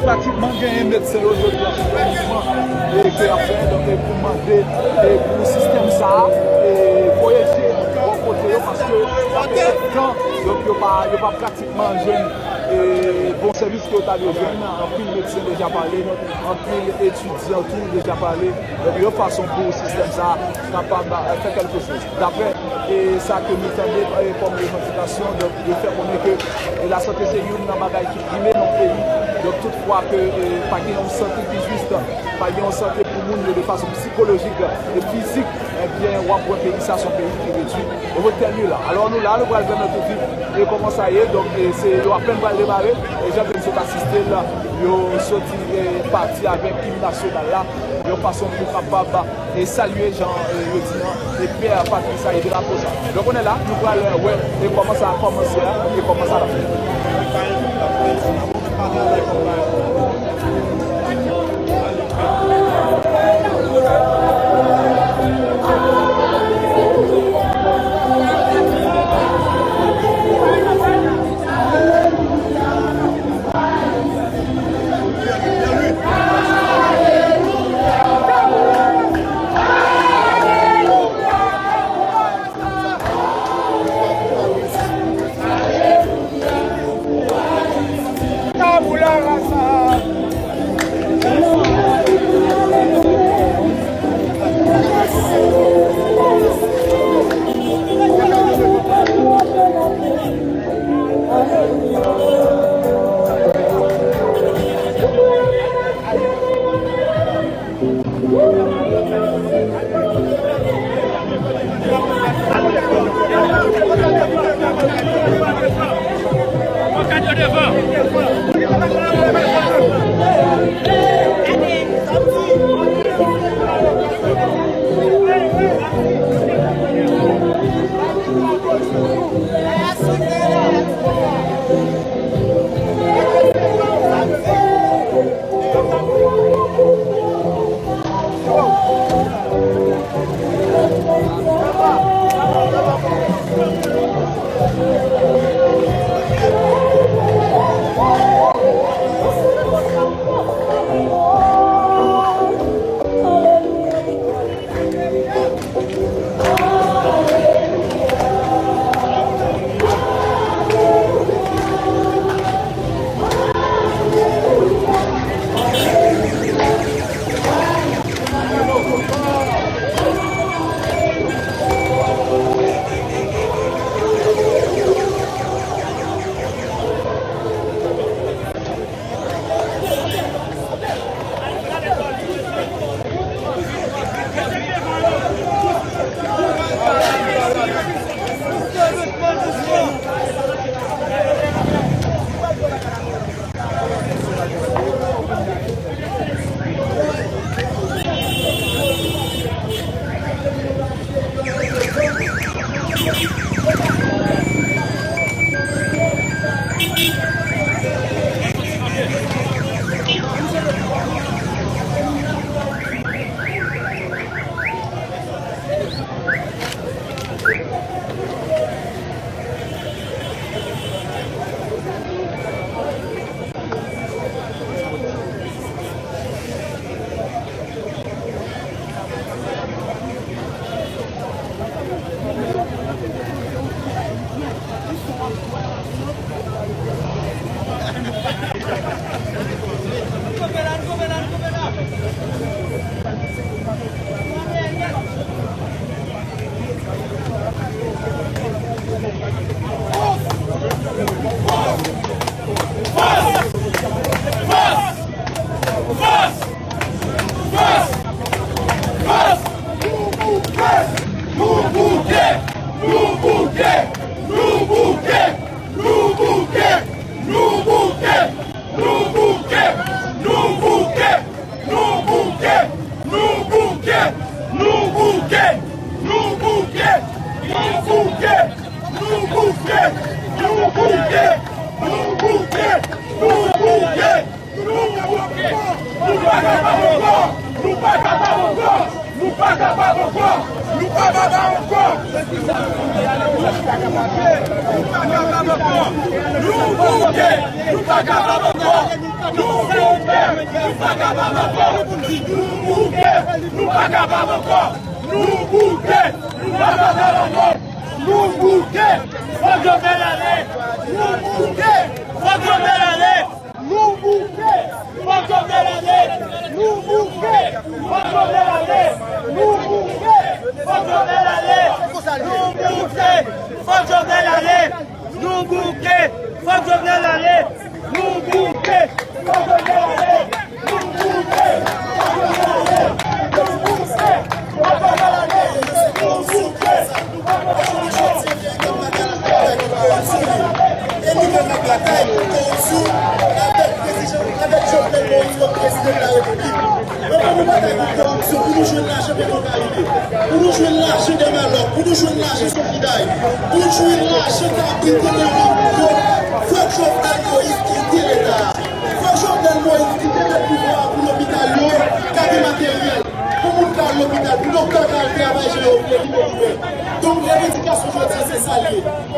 Pratiquement gagné médecin aujourd'hui et qui a fait donc pour demander pour le système ça et voyager bon côté parce que quand donc il n'y a pas pratiquement jeune et bon service que tu as de jeunes, en plus le médecin déjà parlé, en plus l'étudiant tout déjà parlé, donc il y a façon pour le système ça capable de faire quelque chose. D'après et ça que nous tendons comme revendication de faire connaître que la santé c'est une bagaille qui prime dans le pays. Donc toutefois que pas qu'il y ait une santé qui juste, pas qu'il y ait une santé pour le monde de façon psychologique et physique, eh bien on va pays ça son pays qui réduit. Et vous êtes mieux là. Alors nous là, nous allons faire notre vie et comment ça y est, donc c'est à peine va démarrer. Et j'ai besoin d'assister là, ils sont partis avec l'équipe nationale là, de façon pour capable et saluer Jean et Pierre Patrice et de la pose. Donc on est là, nous allons voir et comment ça a commencé et comment ça a fait. Tabula rasa.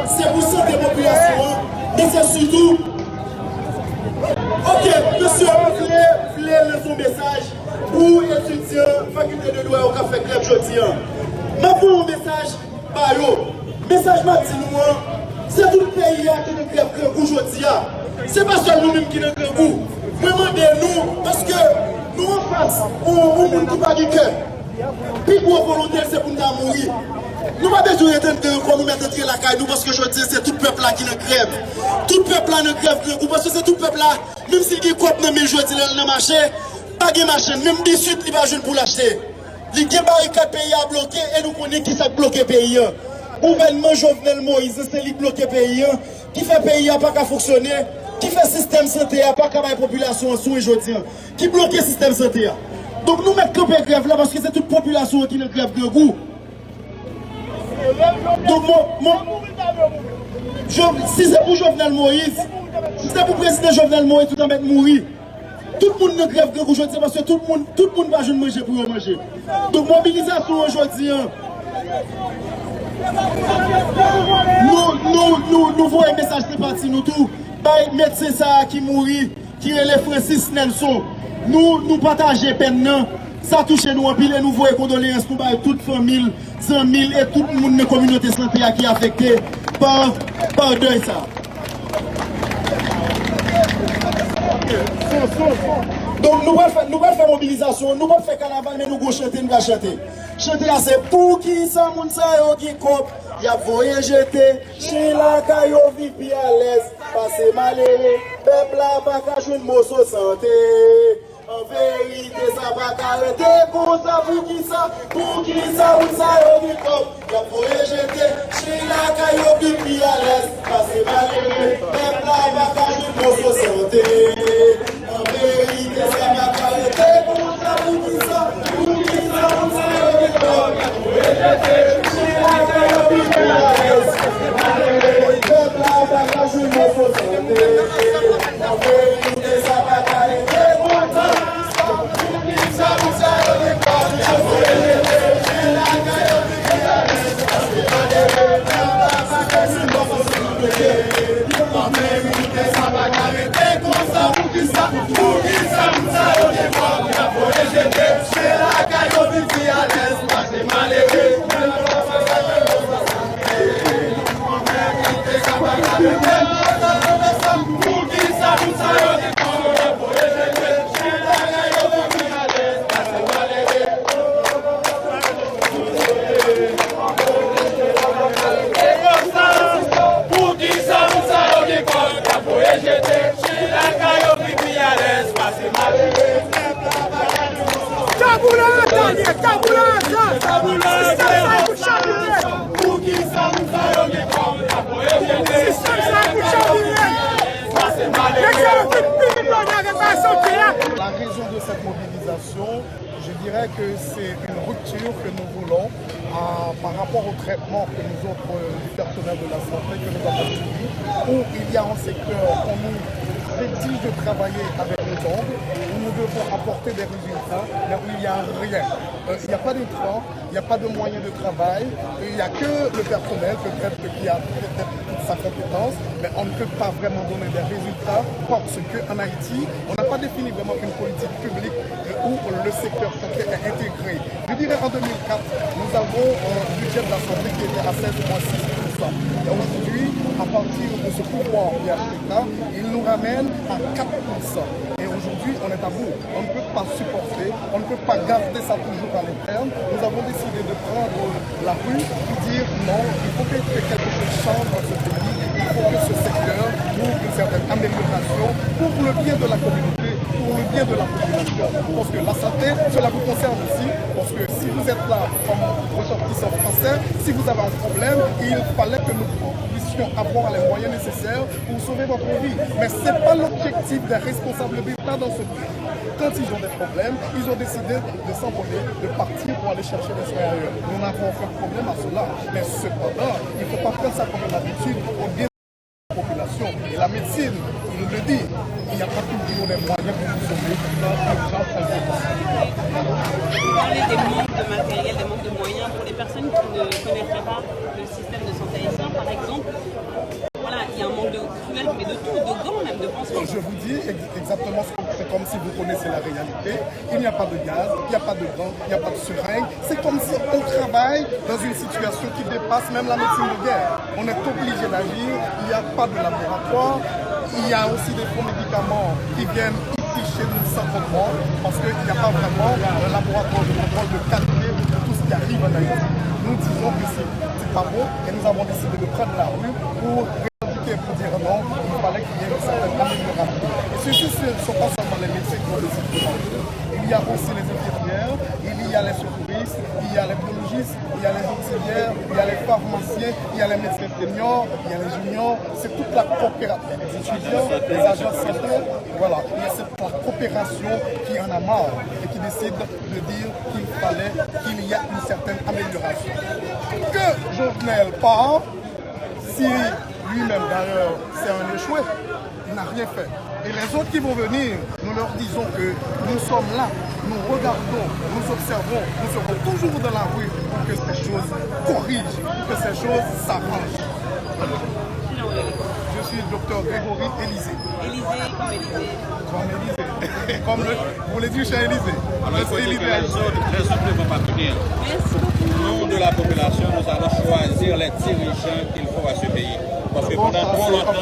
C'est pour ça des populations, mais c'est surtout. Ok, monsieur, vous voulez son message pour étudiants, faculté de droit au café club jeudi. Mais pour un message, message matin, c'est tout le pays qui est dans grève aujourd'hui. C'est pas seulement nous-mêmes qui sommes dans grève. Demandez-nous, parce que nous en face, on ne peut pas du cœur. Puis pour volontaire, c'est pour nous mourir. Nous n'avons pas besoin d'entendre qu'on nous mette entre la caille, nous, parce que je dis c'est tout le peuple là qui est grève. Tout le peuple là ne grève, parce que c'est tout le peuple là, même s'il dit qu'on peut nous jeudi dans le marché, pas de machine, même des suites, il va jouer pour l'acheter. Les barricades pays à bloquer et nous connaissons qui s'est bloqué le pays. Gouvernement Jovenel Moïse, c'est lui bloqué le pays, qui fait le pays à pas qu'à fonctionner, qui fait le système santé à pas qu'à la population sous aujourd'hui, qui bloque le système santé. Donc nous mettons camper grève là parce que c'est toute la population qui est grève de goût. Donc si c'est pour Jovenel Moïse, si c'est pour le président Jovenel Moïse, tout en mettre mourir. Tout le monde ne grève de aujourd'hui parce que tout le monde va juste manger pour manger. Donc mobilisation aujourd'hui. Nous voyons un message de parti, nous tous. Médecin ça qui mourit, qui est les Francis Nelson. Nous partageons peine. Ça touche nous en pile et nous voyons condoléances pour toute famille, 100 000 et tout le monde de la communauté santé qui est affecté par deuil ça. Donc nous allons faire mobilisation, nous allons faire carnaval, mais nous allons chanter, nous allons chanter. Chanter là c'est pour qui ça, moun sa yo qui coupe, y a voyé jeter, chez la caillou vit à l'aise, passez malheureux, peuple là pas qu'à jouer de mots santé. En vérité, ça va t'arrêter pour ça, pour qui ça, moun sa yo qui coupe, y a voyé jeter, chez la caillou vit à l'aise, passez malheureux, peuple là pas qu'à jouer de mots santé. En vérité, ça va t'arrêter pour ça, pour qui ça, moun sa yo qui coupe, y a voyé jeter, chez la caillou vit à l'aise, passez malheureux, peuple là pas qu'à jouer de mots santé. En vérité, ça va t'arrêter pour ça. La raison de cette mobilisation, je dirais que c'est une rupture que nous voulons par rapport au traitement que nous offre le personnel de la santé que nous avons suivi, où il y a un secteur qu'on nous exige de travailler avec les ongles, où nous devons apporter des résultats, mais où il n'y a rien. Il n'y a pas d'écran, il n'y a pas de moyens de travail, il n'y a que le personnel peut-être qui a peut-être toute sa compétence, mais on ne peut pas vraiment donner des résultats parce qu'en Haïti, on n'a pas défini vraiment une politique publique où le secteur santé est intégré. Je dirais en 2004, nous avons un budget de la santé qui était à 16,6%. Et aujourd'hui, à partir de ce pouvoir IHPK, il nous ramène à 4%. Et aujourd'hui, on est à bout. On ne peut pas supporter, on ne peut pas garder ça toujours à l'interne. Nous avons décidé de prendre la rue et dire non, il faut que quelque chose change dans ce pays. Il faut que ce secteur trouve une certaine amélioration pour le bien de la communauté, pour le bien de la population. Parce que la santé, cela vous concerne aussi. Parce que si vous êtes là comme ressortissant français, si vous avez un problème, il fallait que nous puissions avoir les moyens nécessaires pour sauver votre vie. Mais ce n'est pas l'objectif des responsables d'État dans ce pays. Quand ils ont des problèmes, ils ont décidé de s'envoler, de partir pour aller chercher des soins ailleurs. Nous n'avons aucun problème à cela. Mais cependant, il ne faut pas prendre ça comme une habitude au bien de la population. Et la médecine, il le dit, il n'y a pas toujours les moyens pour vous sauver dans l'urgence incontournable. Vous parlez des manques de matériel, des manques de moyens pour les personnes qui ne connaîtraient pas le système de santé haïtien, par exemple. Voilà, il y a un manque de cruel, mais de tout, de gants même, de pansements. Je vous dis exactement, c'est comme si vous connaissez la réalité. Il n'y a pas de gaz, il n'y a pas de gants, il n'y a pas de seringues. C'est comme si on travaille dans une situation qui dépasse même la médecine de guerre. On est obligé d'agir, il n'y a pas de laboratoire. Il y a aussi des faux médicaments qui viennent ici chez nous sans contrôle, parce qu'il n'y a pas vraiment un laboratoire de contrôle de qualité de tout ce qui arrive en Haïti. Nous disons que c'est pas bon et nous avons décidé de prendre la rue pour revendiquer, pour dire non, il fallait qu'il y ait une certaine amélioration. Et ceci, ce ne sont pas seulement les médecins qui ont décidé de changer. Il y a aussi les infirmières, il y a les secouristes, il y a les biologistes, il y a les auxiliaires, il y a les pharmaciens, il y a les médecins seniors, il y a les juniors, c'est toute la coopération, les étudiants, les agents de santé, voilà, il y a cette coopération qui en a marre et qui décide de dire qu'il fallait qu'il y ait une certaine amélioration. Que Jovenel part, si lui-même d'ailleurs c'est un échoué, il n'a rien fait. Et les autres qui vont venir, nous leur disons que nous sommes là, nous regardons, nous observons, nous serons toujours dans la rue pour que ces choses corrigent, pour que ces choses s'arrangent. Je suis le docteur Grégory Élysée. Élysée, comme Élysée. Comme Élysée. Comme vous voulez dire chez Élysée. Alors, il faut dire que les autres ne vont pas tenir. Au nom de la population, nous allons choisir les dirigeants qu'il faut à ce pays. Parce que pendant trop longtemps,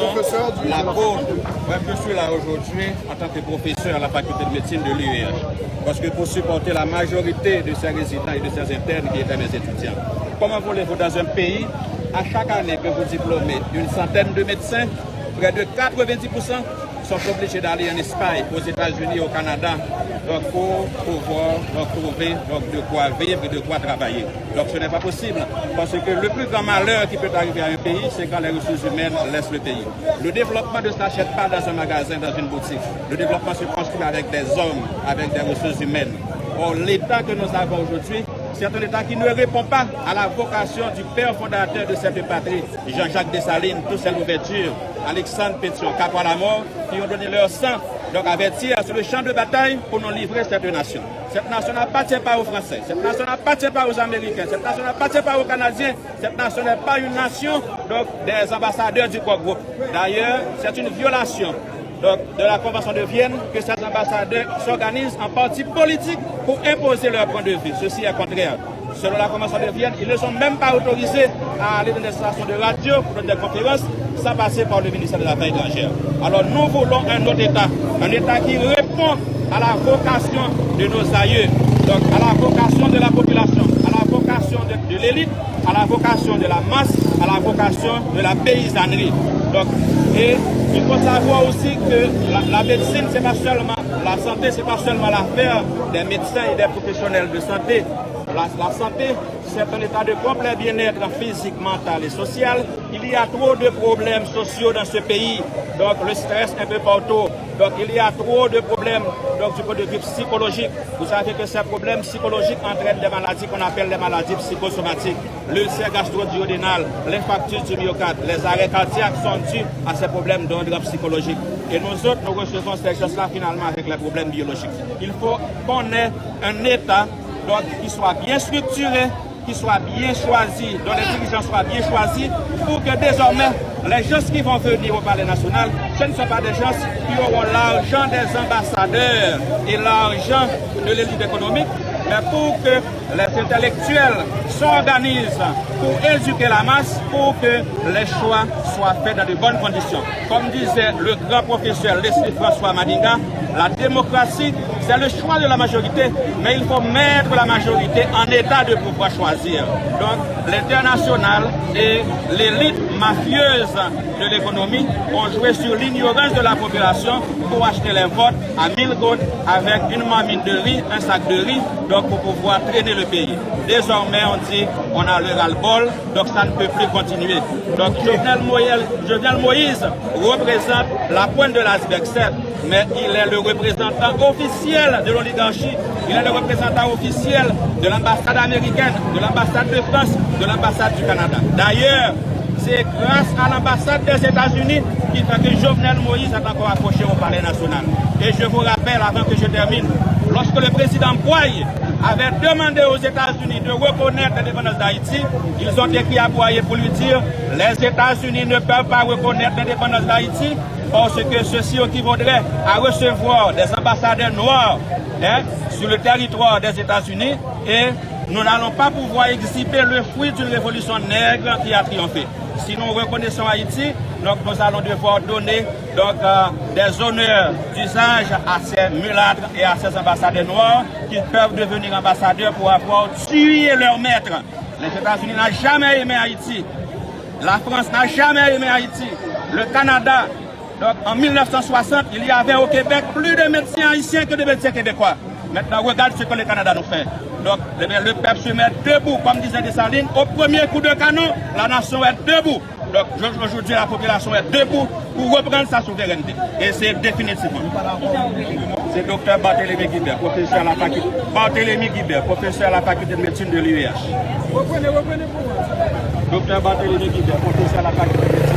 la cause, même je suis là aujourd'hui en tant que professeur à la faculté de médecine de l'UEH. Parce que pour supporter la majorité de ces résidents et de ces internes qui étaient mes étudiants. Comment voulez-vous dans un pays, à chaque année que vous diplômez une centaine de médecins, près de 90% sont obligés d'aller en Espagne, aux États-Unis, au Canada, donc pour pouvoir trouver de quoi vivre et de quoi travailler. Donc ce n'est pas possible, parce que le plus grand malheur qui peut arriver à un pays, c'est quand les ressources humaines laissent le pays. Le développement ne s'achète pas dans un magasin, dans une boutique. Le développement se construit avec des hommes, avec des ressources humaines. Or, l'État que nous avons aujourd'hui, c'est un État qui ne répond pas à la vocation du père fondateur de cette patrie, Jean-Jacques Dessalines, toute cette ouverture, Alexandre Pétion, cap à la mort, qui ont donné leur sang, donc avertir sur le champ de bataille pour nous livrer cette nation. Cette nation n'appartient pas aux Français, cette nation n'appartient pas aux Américains, cette nation n'appartient pas aux Canadiens, cette nation n'est pas une nation donc, des ambassadeurs du groupe. D'ailleurs, c'est une violation donc, de la Convention de Vienne que ces ambassadeurs s'organisent en parti politique pour imposer leur point de vue. Ceci est contraire. Selon la Convention de Vienne, ils ne sont même pas autorisés à aller dans des stations de radio pour donner des conférences sans passer par le ministère des Affaires étrangères. Alors nous voulons un autre État qui répond à la vocation de nos aïeux, donc à la vocation de la population, à la vocation de l'élite, à la vocation de la masse, à la vocation de la paysannerie. Donc, et il faut savoir aussi que la médecine, ce n'est pas seulement la santé, ce n'est pas seulement l'affaire des médecins et des professionnels de santé. La santé, c'est un état de complet bien-être physique, mental et social. Il y a trop de problèmes sociaux dans ce pays, donc le stress un peu partout. Donc il y a trop de problèmes donc, du point de vue psychologique. Vous savez que ces problèmes psychologiques entraînent des maladies qu'on appelle les maladies psychosomatiques. L'ulcère gastro-duodénal, l'infarctus du myocarde, les arrêts cardiaques sont dus à ces problèmes d'ordre psychologique. Et nous autres, nous recevons ces choses-là finalement avec les problèmes biologiques. Il faut qu'on ait un état donc, qui soit bien structuré, qui soit bien choisi, dont les dirigeants soient bien choisis, pour que désormais, les gens qui vont venir au Palais national, ce ne sont pas des gens qui auront l'argent des ambassadeurs et l'argent de l'élite économique, mais pour que les intellectuels s'organisent pour éduquer la masse, pour que les choix soient faits dans de bonnes conditions. Comme disait le grand professeur Leslie François Madinga, la démocratie, c'est le choix de la majorité, mais il faut mettre la majorité en état de pouvoir choisir. Donc, l'international et l'élite mafieuse de l'économie ont joué sur l'ignorance de la population pour acheter les votes à 1000 gouttes avec une mamine de riz, un sac de riz, donc pour pouvoir traîner le pays. Désormais, on dit on a le ras-le-bol, donc ça ne peut plus continuer. Donc Jovenel Moïse représente la pointe de l'iceberg, certes, mais il est le représentant officiel de l'oligarchie, il est le représentant officiel de l'ambassade américaine, de l'ambassade de France, de l'ambassade du Canada. D'ailleurs, c'est grâce à l'ambassade des États-Unis qui fait que Jovenel Moïse est encore accroché au Palais national. Et je vous rappelle, avant que je termine, lorsque le président Boye avait demandé aux États-Unis de reconnaître l'indépendance d'Haïti, ils ont écrit à Boye pour lui dire « Les États-Unis ne peuvent pas reconnaître l'indépendance d'Haïti parce que ceci équivaudrait à recevoir des ambassadeurs noirs sur le territoire des États-Unis et nous n'allons pas pouvoir exhiber le fruit d'une révolution nègre qui a triomphé. Si nous reconnaissons Haïti, donc nous allons devoir donner donc, des honneurs d'usage à ces mulâtres et à ces ambassadeurs noirs qui peuvent devenir ambassadeurs pour avoir tué leur maître. Les États-Unis n'ont jamais aimé Haïti. La France n'a jamais aimé Haïti. Le Canada, donc en 1960, il y avait au Québec plus de médecins haïtiens que de médecins québécois. Maintenant, regarde ce que le Canada nous fait. Donc, le peuple se met debout, comme disait Dessalines. Au premier coup de canon, la nation est debout. Donc, aujourd'hui, la population est debout pour reprendre sa souveraineté. Et c'est définitivement. C'est Dr Barthélémy Guibert, professeur à la faculté. Barthélémy Guibert, professeur à la faculté de médecine de l'UEH. Dr Barthélémy Guibert, professeur à la faculté de médecine.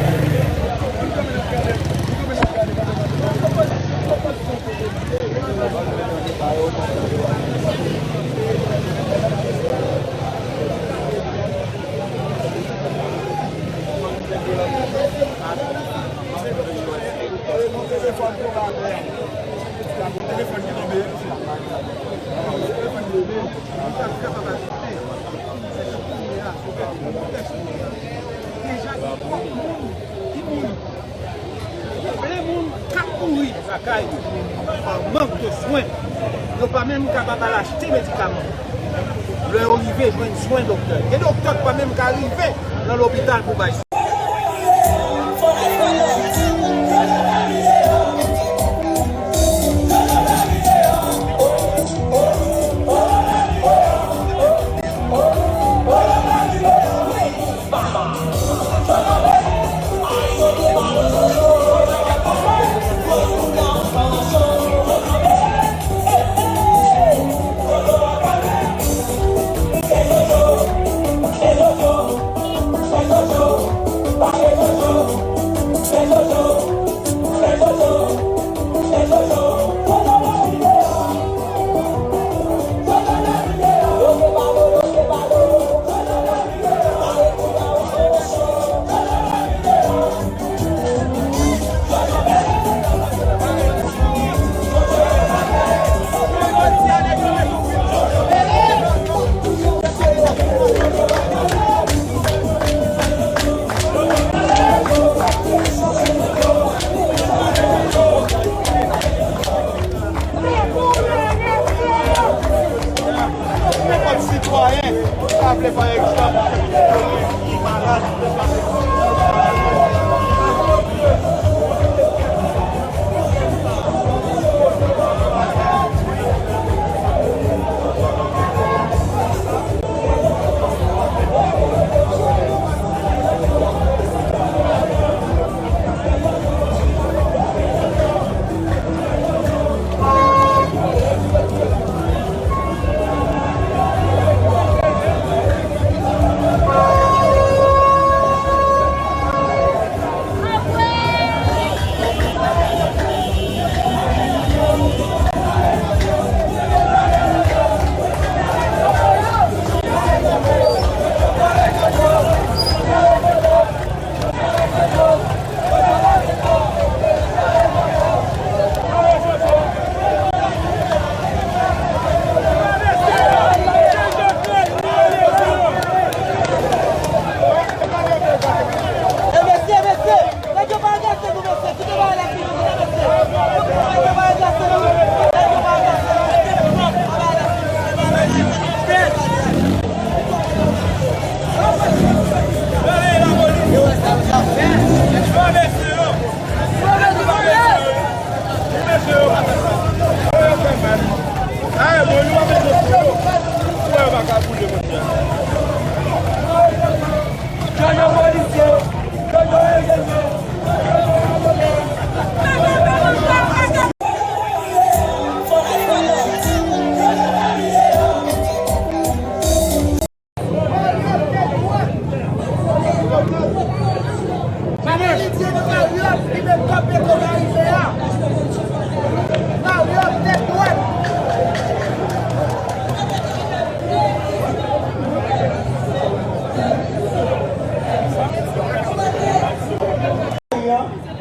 Par manque de soins, ils n'ont pas même capable d'acheter des médicaments. Le arrivé, je veux un soin docteur. Et le docteur n'est pas même qu'arriver dans l'hôpital pour bailler.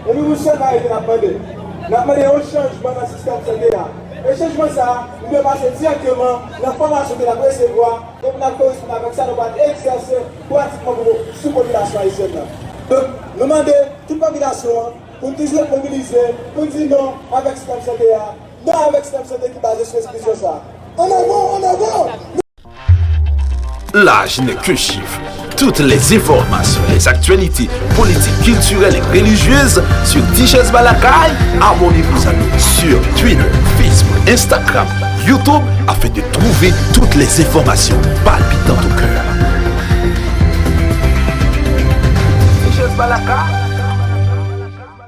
Et nous vous sommes arrêtés à demander. Nous avons demandé un changement dans le système de santé. Et le changement, ça, nous devons passer directement dans la formation de la recevoir. Et nous avons correspondre avec ça, nous allons exercer pratiquement pour la sous-population haïtienne. Donc, nous demandons toute la population pour nous toujours mobiliser, pour nous dire non avec le système de santé, non avec le système de santé qui est basé sur l'expression ça. En avant, en avant! L'âge n'est qu'un chiffre. Toutes les informations, les actualités politiques, culturelles et religieuses sur Tichèze Balakaï, abonnez-vous à nous sur Twitter, Facebook, Instagram, YouTube afin de trouver toutes les informations palpitantes.